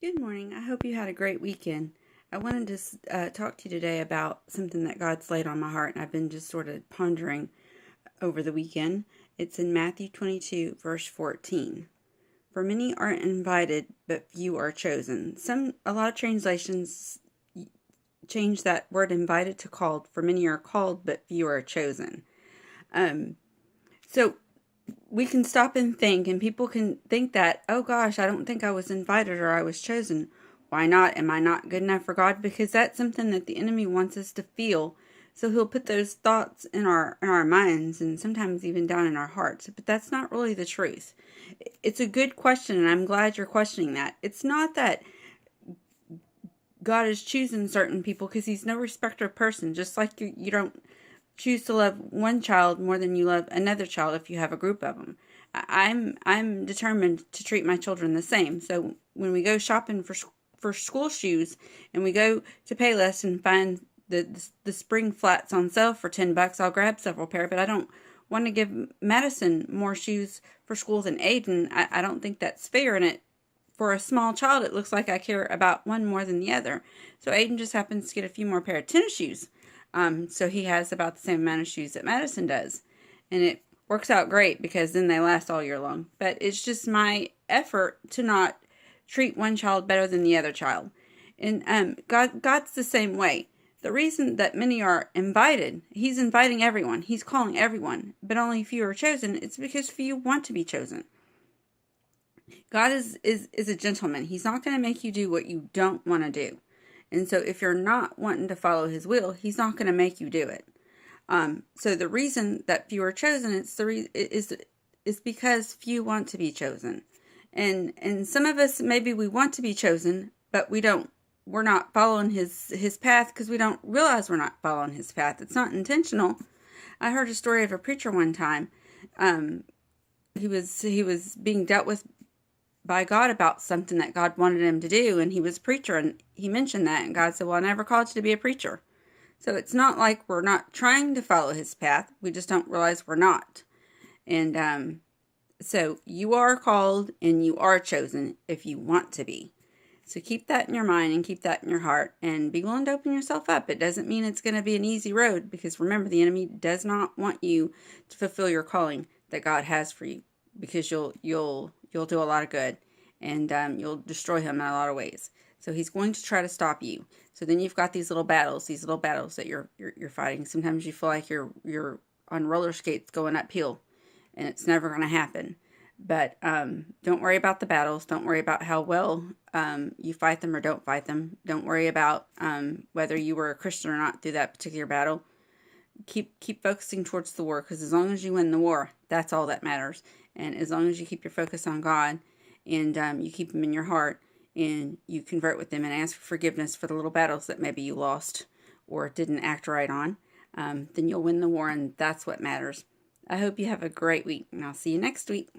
Good morning. I hope you had a great weekend. I wanted to talk to you today about something that God's laid on my heart, and I've been just sort of pondering over the weekend. It's in Matthew 22, verse 14. For many are invited, but few are chosen. A lot of translations change that word invited to called. For many are called, but few are chosen. So we can stop and think, and people can think that, oh gosh, I don't think I was invited or I was chosen. Why not? Am I not good enough for God? Because that's something that the enemy wants us to feel. So he'll put those thoughts in our minds and sometimes even down in our hearts. But that's not really the truth. It's a good question, and I'm glad you're questioning that. It's not that God is choosing certain people, because he's no respecter of person. Just like you don't choose to love one child more than you love another child if you have a group of them. I'm determined to treat my children the same. So when we go shopping for school shoes and we go to Payless and find the spring flats on sale for $10, I'll grab several pair. But I don't want to give Madison more shoes for school than Aiden. I don't think that's fair. And for a small child, it looks like I care about one more than the other. So Aiden just happens to get a few more pair of tennis shoes. So he has about the same amount of shoes that Madison does. And it works out great because then they last all year long. But it's just my effort to not treat one child better than the other child. And God's the same way. The reason that many are invited, he's inviting everyone. He's calling everyone. But only few are chosen. It's because few want to be chosen. God is a gentleman. He's not going to make you do what you don't want to do. And so if you're not wanting to follow his will, he's not going to make you do it. So the reason that few are chosen is because few want to be chosen. And some of us, maybe we want to be chosen, but we're not following his path because we don't realize we're not following his path. It's not intentional. I heard a story of a preacher one time. He was being dealt with by God about something that God wanted him to do, and he was a preacher, and he mentioned that, and God said, well, I never called you to be a preacher. So it's not like we're not trying to follow his path, we just don't realize we're not. And so you are called and you are chosen if you want to be. So keep that in your mind and keep that in your heart, and be willing to open yourself up. It doesn't mean it's going to be an easy road, because remember, the enemy does not want you to fulfill your calling that God has for you, because you'll do a lot of good, and you'll destroy him in a lot of ways. So he's going to try to stop you. So then you've got these little battles that you're fighting. Sometimes you feel like you're on roller skates going uphill, and it's never going to happen. But don't worry about the battles. Don't worry about how well you fight them or don't fight them. Don't worry about whether you were a Christian or not through that particular battle. Keep focusing towards the war, because as long as you win the war, that's all that matters. And as long as you keep your focus on God, and you keep him in your heart, and you convert with them and ask for forgiveness for the little battles that maybe you lost or didn't act right on, then you'll win the war, and that's what matters. I hope you have a great week, and I'll see you next week.